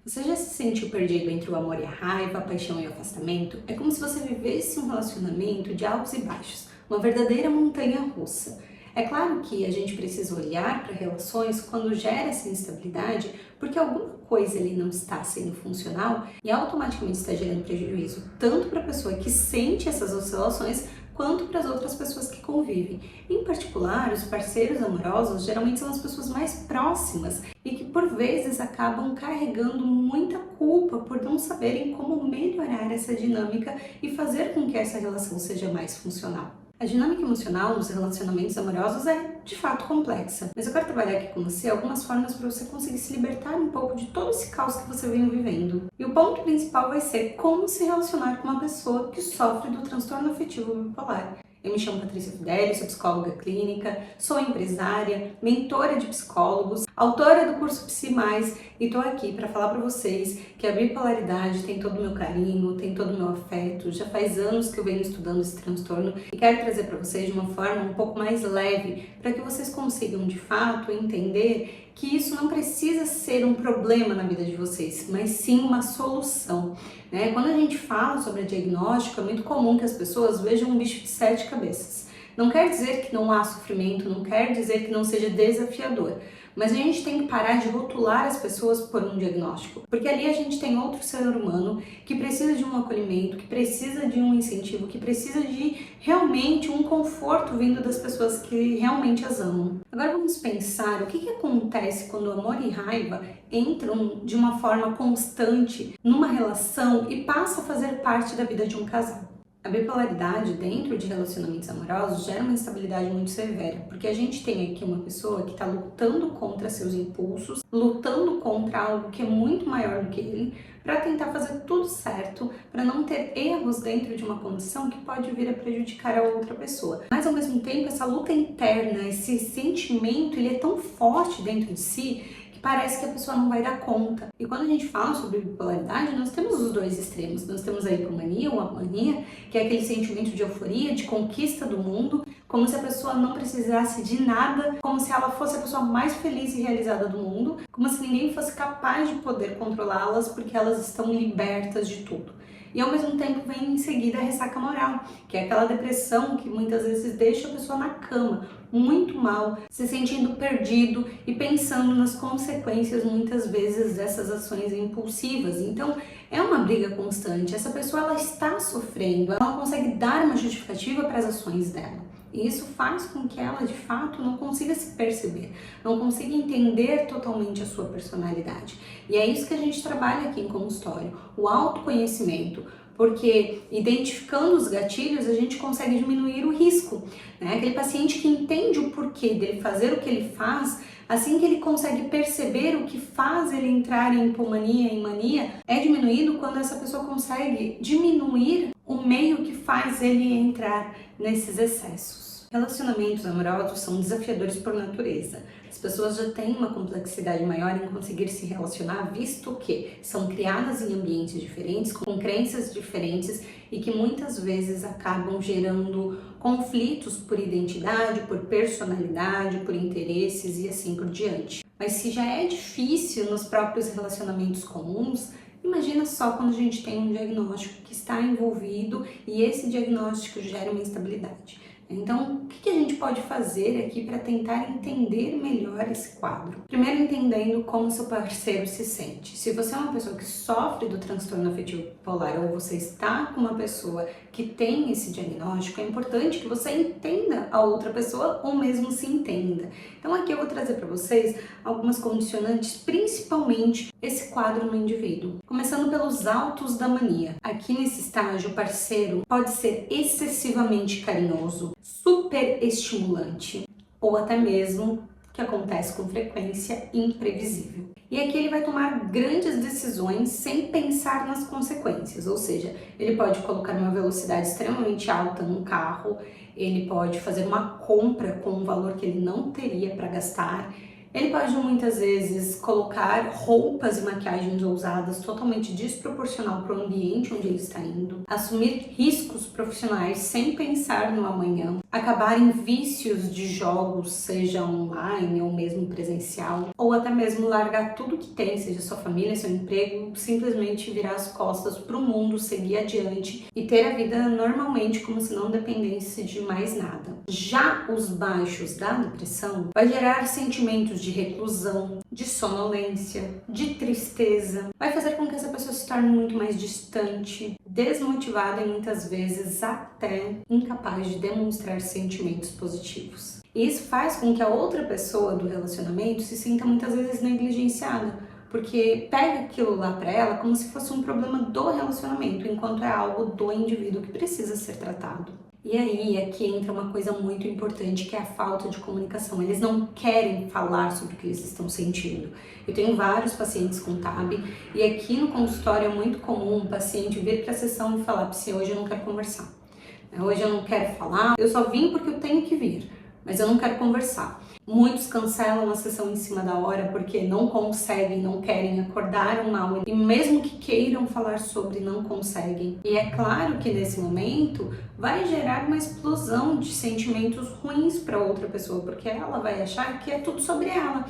Você já se sentiu perdido entre o amor e a raiva, a paixão e o afastamento? É como se você vivesse um relacionamento de altos e baixos, uma verdadeira montanha-russa. É claro que a gente precisa olhar para relações quando gera essa instabilidade, porque alguma coisa ali não está sendo funcional e automaticamente está gerando prejuízo, tanto para a pessoa que sente essas oscilações, quanto para as outras pessoas que convivem. Em particular, os parceiros amorosos geralmente são as pessoas mais próximas e que por vezes acabam carregando muita culpa por não saberem como melhorar essa dinâmica e fazer com que essa relação seja mais funcional. A dinâmica emocional nos relacionamentos amorosos é, de fato, complexa, mas eu quero trabalhar aqui com você algumas formas para você conseguir se libertar um pouco de todo esse caos que você vem vivendo. E o ponto principal vai ser como se relacionar com uma pessoa que sofre do transtorno afetivo bipolar. Eu me chamo Patrícia Fidelli, sou psicóloga clínica, sou empresária, mentora de psicólogos, autora do curso Psi+, e estou aqui para falar para vocês que a bipolaridade tem todo o meu carinho, tem todo o meu afeto. Já faz anos que eu venho estudando esse transtorno e quero trazer para vocês de uma forma um pouco mais leve, para que vocês consigam de fato entender que isso não precisa ser um problema na vida de vocês, mas sim uma solução. Quando a gente fala sobre diagnóstico, é muito comum que as pessoas vejam um bicho de 7 cabeças. Não quer dizer que não há sofrimento, não quer dizer que não seja desafiador, mas a gente tem que parar de rotular as pessoas por um diagnóstico, porque ali a gente tem outro ser humano que precisa de um acolhimento, que precisa de um incentivo, que precisa de realmente um conforto vindo das pessoas que realmente as amam. Agora vamos pensar o que acontece quando amor e raiva entram de uma forma constante numa relação e passam a fazer parte da vida de um casal. A bipolaridade dentro de relacionamentos amorosos gera uma instabilidade muito severa, porque a gente tem aqui uma pessoa que está lutando contra seus impulsos, lutando contra algo que é muito maior do que ele, para tentar fazer tudo certo, para não ter erros dentro de uma condição que pode vir a prejudicar a outra pessoa. Mas ao mesmo tempo, essa luta interna, esse sentimento, ele é tão forte dentro de si que parece que a pessoa não vai dar conta. E quando a gente fala sobre bipolaridade, nós temos os dois extremos. Nós temos a hipomania ou a mania, que é aquele sentimento de euforia, de conquista do mundo, como se a pessoa não precisasse de nada, como se ela fosse a pessoa mais feliz e realizada do mundo, como se ninguém fosse capaz de poder controlá-las porque elas estão libertas de tudo. E ao mesmo tempo vem em seguida a ressaca moral, que é aquela depressão que muitas vezes deixa a pessoa na cama, muito mal, se sentindo perdido e pensando nas consequências muitas vezes dessas ações impulsivas. Então é uma briga constante, essa pessoa ela está sofrendo, ela não consegue dar uma justificativa para as ações dela. E isso faz com que ela, de fato, não consiga se perceber, não consiga entender totalmente a sua personalidade. E é isso que a gente trabalha aqui em consultório, o autoconhecimento, porque identificando os gatilhos a gente consegue diminuir o risco. Aquele paciente que entende o porquê dele fazer o que ele faz, assim que ele consegue perceber o que faz ele entrar em hipomania, em mania, é diminuído quando essa pessoa consegue diminuir o meio que faz ele entrar nesses excessos. Relacionamentos amorosos são desafiadores por natureza. As pessoas já têm uma complexidade maior em conseguir se relacionar, visto que são criadas em ambientes diferentes, com crenças diferentes e que muitas vezes acabam gerando conflitos por identidade, por personalidade, por interesses e assim por diante. Mas se já é difícil nos próprios relacionamentos comuns, imagina só quando a gente tem um diagnóstico que está envolvido e esse diagnóstico gera uma instabilidade. Então, o que a gente pode fazer aqui para tentar entender melhor esse quadro? Primeiro, entendendo como seu parceiro se sente. Se você é uma pessoa que sofre do transtorno afetivo bipolar ou você está com uma pessoa que tem esse diagnóstico, é importante que você entenda a outra pessoa ou mesmo se entenda. Então, aqui eu vou trazer para vocês algumas condicionantes, principalmente esse quadro no indivíduo. Começando pelos altos da mania. Aqui nesse estágio, o parceiro pode ser excessivamente carinhoso, super estimulante ou até mesmo, que acontece com frequência, imprevisível. E aqui ele vai tomar grandes decisões sem pensar nas consequências, ou seja, ele pode colocar uma velocidade extremamente alta num carro, ele pode fazer uma compra com um valor que ele não teria para gastar, Ele pode muitas vezes colocar roupas e maquiagens ousadas totalmente desproporcional para o ambiente onde ele está indo, assumir riscos profissionais sem pensar no amanhã, acabar em vícios de jogos, seja online ou mesmo presencial, ou até mesmo largar tudo que tem, seja sua família, seu emprego, simplesmente virar as costas para o mundo, seguir adiante e ter a vida normalmente como se não dependesse de mais nada. Já os baixos da depressão vai gerar sentimentos de reclusão, de sonolência, de tristeza, vai fazer com que essa pessoa se torne muito mais distante, desmotivada e muitas vezes até incapaz de demonstrar sentimentos positivos. E isso faz com que a outra pessoa do relacionamento se sinta muitas vezes negligenciada, porque pega aquilo lá pra ela como se fosse um problema do relacionamento, enquanto é algo do indivíduo que precisa ser tratado. E aí, aqui entra uma coisa muito importante, que é a falta de comunicação. Eles não querem falar sobre o que eles estão sentindo. Eu tenho vários pacientes com TAB, e aqui no consultório é muito comum o paciente vir para a sessão e falar: "Psi, hoje eu não quero conversar. Hoje eu não quero falar, eu só vim porque eu tenho que vir, mas eu não quero conversar." Muitos cancelam a sessão em cima da hora porque não conseguem, não querem, acordaram mal e mesmo que queiram falar sobre, não conseguem. E é claro que nesse momento vai gerar uma explosão de sentimentos ruins para outra pessoa, porque ela vai achar que é tudo sobre ela.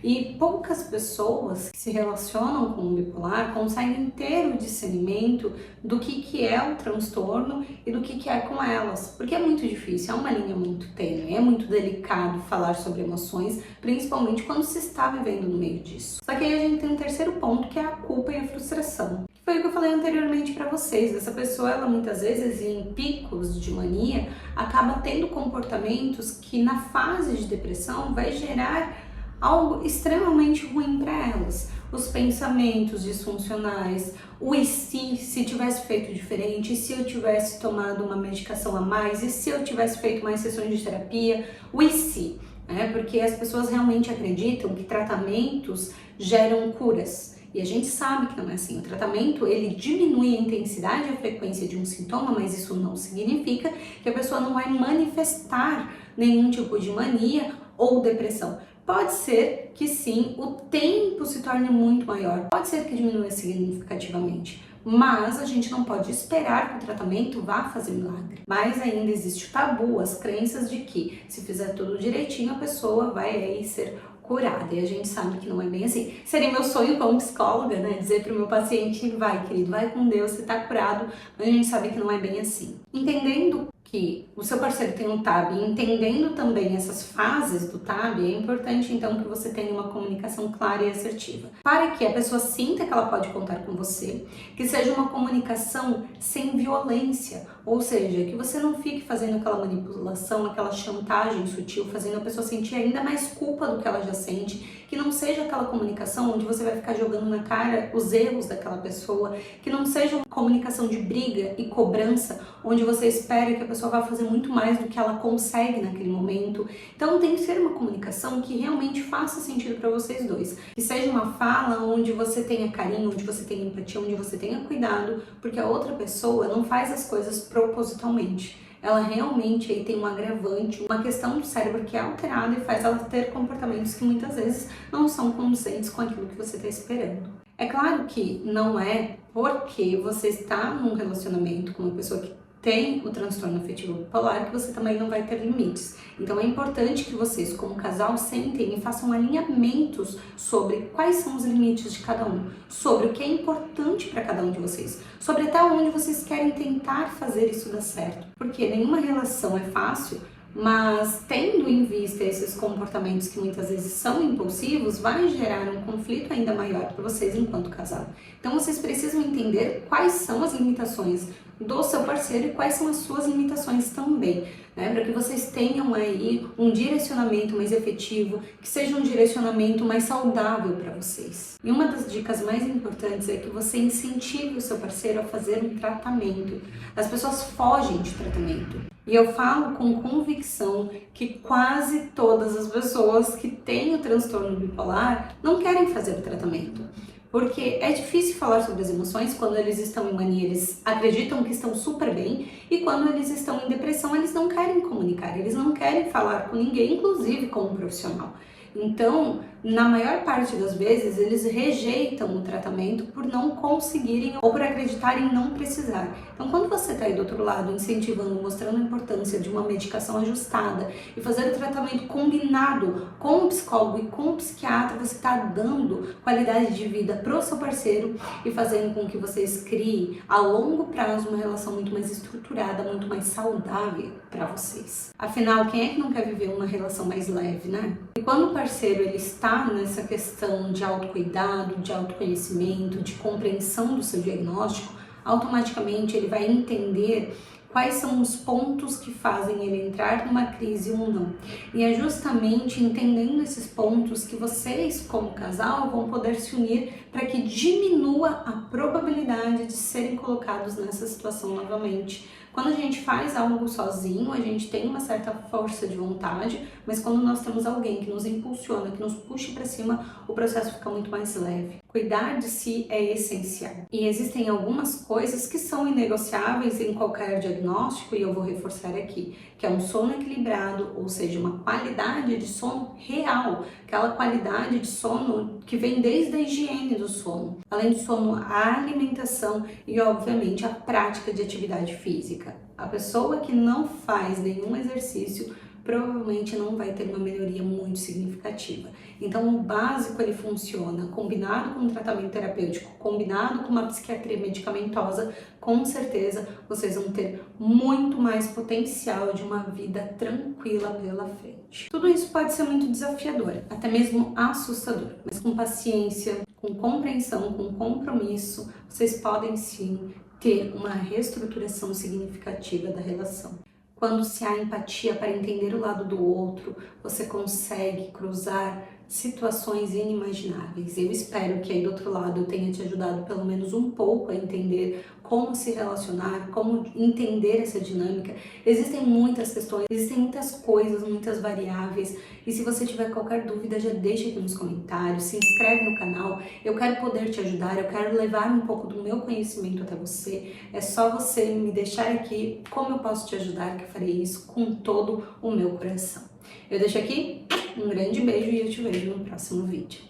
E poucas pessoas que se relacionam com o bipolar conseguem ter o discernimento do que é o transtorno e do que é com elas, porque é muito difícil, é uma linha muito tênue, é muito delicado falar sobre emoções, principalmente quando se está vivendo no meio disso. Só que aí a gente tem um terceiro ponto, que é a culpa e a frustração. Foi o que eu falei anteriormente para vocês. Essa pessoa, ela muitas vezes em picos de mania, acaba tendo comportamentos que na fase de depressão vai gerar algo extremamente ruim para elas. Os pensamentos disfuncionais, o e se tivesse feito diferente, e se eu tivesse tomado uma medicação a mais, e se eu tivesse feito mais sessões de terapia, o e se, né? Porque as pessoas realmente acreditam que tratamentos geram curas. E a gente sabe que não é assim. O tratamento, ele diminui a intensidade e a frequência de um sintoma, mas isso não significa que a pessoa não vai manifestar nenhum tipo de mania ou depressão. Pode ser que sim, o tempo se torne muito maior, pode ser que diminua significativamente, mas a gente não pode esperar que o tratamento vá fazer milagre. Mas ainda existe o tabu, as crenças de que se fizer tudo direitinho a pessoa vai aí ser curada, e a gente sabe que não é bem assim. Seria meu sonho como psicóloga, né, dizer pro meu paciente: vai querido, vai com Deus, você tá curado, mas a gente sabe que não é bem assim. Entendendo que o seu parceiro tem um TAB e entendendo também essas fases do TAB, é importante então que você tenha uma comunicação clara e assertiva, para que a pessoa sinta que ela pode contar com você, que seja uma comunicação sem violência, ou seja, que você não fique fazendo aquela manipulação, aquela chantagem sutil, fazendo a pessoa sentir ainda mais culpa do que ela já sente, que não seja aquela comunicação onde você vai ficar jogando na cara os erros daquela pessoa, que não seja uma comunicação de briga e cobrança, onde você espera que a pessoa vá fazer muito mais do que ela consegue naquele momento. Então tem que ser uma comunicação que realmente faça sentido para vocês dois, que seja uma fala onde você tenha carinho, onde você tenha empatia, onde você tenha cuidado, porque a outra pessoa não faz as coisas propositalmente. Ela realmente aí tem um agravante, uma questão do cérebro que é alterada e faz ela ter comportamentos que muitas vezes não são condizentes com aquilo que você está esperando. É claro que não é porque você está num relacionamento com uma pessoa que tem o transtorno afetivo bipolar que você também não vai ter limites. Então é importante que vocês, como casal, sentem e façam alinhamentos sobre quais são os limites de cada um, sobre o que é importante para cada um de vocês, sobre até onde vocês querem tentar fazer isso dar certo. Porque nenhuma relação é fácil, mas tendo em vista esses comportamentos que muitas vezes são impulsivos, vai gerar um conflito ainda maior para vocês enquanto casal. Então vocês precisam entender quais são as limitações do seu parceiro e quais são as suas limitações também, né? Para que vocês tenham aí um direcionamento mais efetivo, que seja um direcionamento mais saudável para vocês. E uma das dicas mais importantes é que você incentive o seu parceiro a fazer um tratamento. As pessoas fogem de tratamento. E eu falo com convicção que quase todas as pessoas que têm o transtorno bipolar não querem fazer o tratamento. Porque é difícil falar sobre as emoções quando eles estão em mania, eles acreditam que estão super bem, e quando eles estão em depressão, eles não querem comunicar, eles não querem falar com ninguém, inclusive com um profissional. Então, na maior parte das vezes, eles rejeitam o tratamento por não conseguirem ou por acreditarem não precisar. Então, quando você está aí do outro lado, incentivando, mostrando a importância de uma medicação ajustada e fazer o tratamento combinado com o psicólogo e com o psiquiatra, você está dando qualidade de vida para o seu parceiro e fazendo com que vocês criem a longo prazo uma relação muito mais estruturada, muito mais saudável para vocês. Afinal, quem é que não quer viver uma relação mais leve, né? E quando o parceiro ele está nessa questão de autocuidado, de autoconhecimento, de compreensão do seu diagnóstico, automaticamente ele vai entender quais são os pontos que fazem ele entrar numa crise ou não. E é justamente entendendo esses pontos que vocês, como casal, vão poder se unir para que diminua a probabilidade de serem colocados nessa situação novamente. Quando a gente faz algo sozinho, a gente tem uma certa força de vontade, mas quando nós temos alguém que nos impulsiona, que nos puxa para cima, o processo fica muito mais leve. Cuidar de si é essencial. E existem algumas coisas que são inegociáveis em qualquer diagnóstico, e eu vou reforçar aqui, que é um sono equilibrado, ou seja, uma qualidade de sono real, aquela qualidade de sono que vem desde a higiene do sono. Além do sono, a alimentação e, obviamente, a prática de atividade física. A pessoa que não faz nenhum exercício provavelmente não vai ter uma melhoria muito significativa. Então, o básico ele funciona combinado com um tratamento terapêutico, combinado com uma psiquiatria medicamentosa, com certeza vocês vão ter muito mais potencial de uma vida tranquila pela frente. Tudo isso pode ser muito desafiador, até mesmo assustador, mas com paciência, com compreensão, com compromisso, vocês podem sim ter uma reestruturação significativa da relação. Quando se há empatia para entender o lado do outro, você consegue cruzar situações inimagináveis. Eu espero que aí do outro lado eu tenha te ajudado pelo menos um pouco a entender como se relacionar, como entender essa dinâmica. Existem muitas questões, existem muitas coisas, muitas variáveis. E se você tiver qualquer dúvida, já deixa aqui nos comentários, se inscreve no canal. Eu quero poder te ajudar, eu quero levar um pouco do meu conhecimento até você. É só você me deixar aqui como eu posso te ajudar, que eu farei isso com todo o meu coração. Eu deixo aqui um grande beijo e eu te vejo no próximo vídeo.